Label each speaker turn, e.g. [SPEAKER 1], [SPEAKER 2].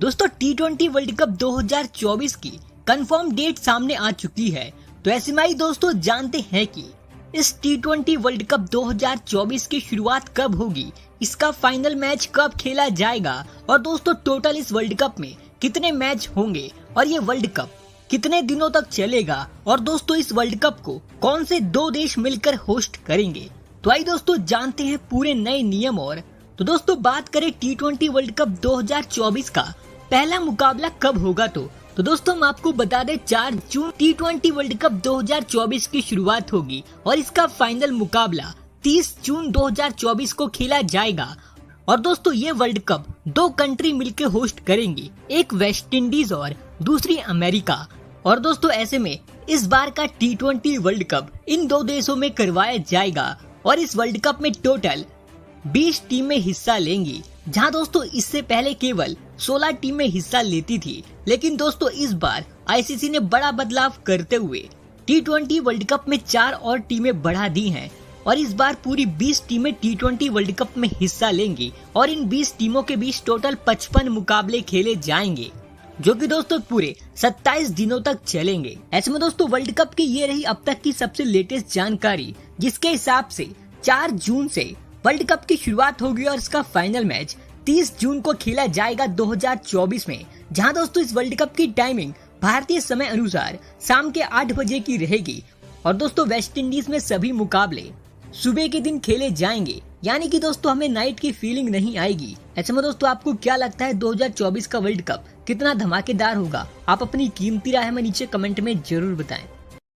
[SPEAKER 1] दोस्तों T20 world cup 2024 की confirm date सामने आ चुकी है। तो ऐसे में ही दोस्तों जानते हैं कि इस T20 वर्ल्ड कप 2024 की शुरुआत कब होगी, इसका फाइनल मैच कब खेला जाएगा और दोस्तों टोटल इस वर्ल्ड कप में कितने मैच होंगे और ये वर्ल्ड कप कितने दिनों तक चलेगा और दोस्तों इस वर्ल्ड कप को कौन से दो देश मिलकर होस्ट करेंगे। तो आइए दोस्तों जानते हैं पूरे नए नियम। और तो दोस्तों बात करें T20 वर्ल्ड कप 2024 का पहला मुकाबला कब होगा, तो दोस्तों हम आपको बता दें 4 जून T20 वर्ल्ड कप 2024 की शुरुआत होगी और इसका फाइनल मुकाबला 30 जून 2024 को खेला जाएगा। और दोस्तों ये वर्ल्ड कप दो कंट्री मिलकर होस्ट करेंगी, एक वेस्ट इंडीज और दूसरी अमेरिका। और दोस्तों ऐसे में इस बार का T20 वर्ल्ड कप इन दो देशों में करवाया जाएगा और इस वर्ल्ड कप में टोटल 20 टीमें हिस्सा लेंगी, जहां दोस्तों इससे पहले केवल 16 टीमें हिस्सा लेती थी। लेकिन दोस्तों इस बार आईसीसी ने बड़ा बदलाव करते हुए T20 वर्ल्ड कप में 4 और टीमें बढ़ा दी हैं और इस बार पूरी 20 टीमें T20 वर्ल्ड कप में हिस्सा लेंगी और इन 20 टीमों के बीच टोटल 55 मुकाबले खेले जाएंगे, जो कि दोस्तों पूरे 27 दिनों तक चलेंगे। ऐसे में दोस्तों वर्ल्ड कप की ये रही अब तक की सबसे लेटेस्ट जानकारी, जिसके हिसाब से 4 जून से वर्ल्ड कप की शुरुआत होगी और इसका फाइनल मैच 30 जून को खेला जाएगा 2024 में, जहां दोस्तों इस वर्ल्ड कप की टाइमिंग भारतीय समय अनुसार शाम के 8 बजे की रहेगी। और दोस्तों वेस्ट इंडीज में सभी मुकाबले सुबह के दिन खेले जाएंगे, यानी कि दोस्तों हमें नाइट की फीलिंग नहीं आएगी। ऐसे में दोस्तों आपको क्या लगता है 2024 का वर्ल्ड कप कितना धमाकेदार होगा? आप अपनी कीमती राय हमें नीचे कमेंट में जरूर बताएं।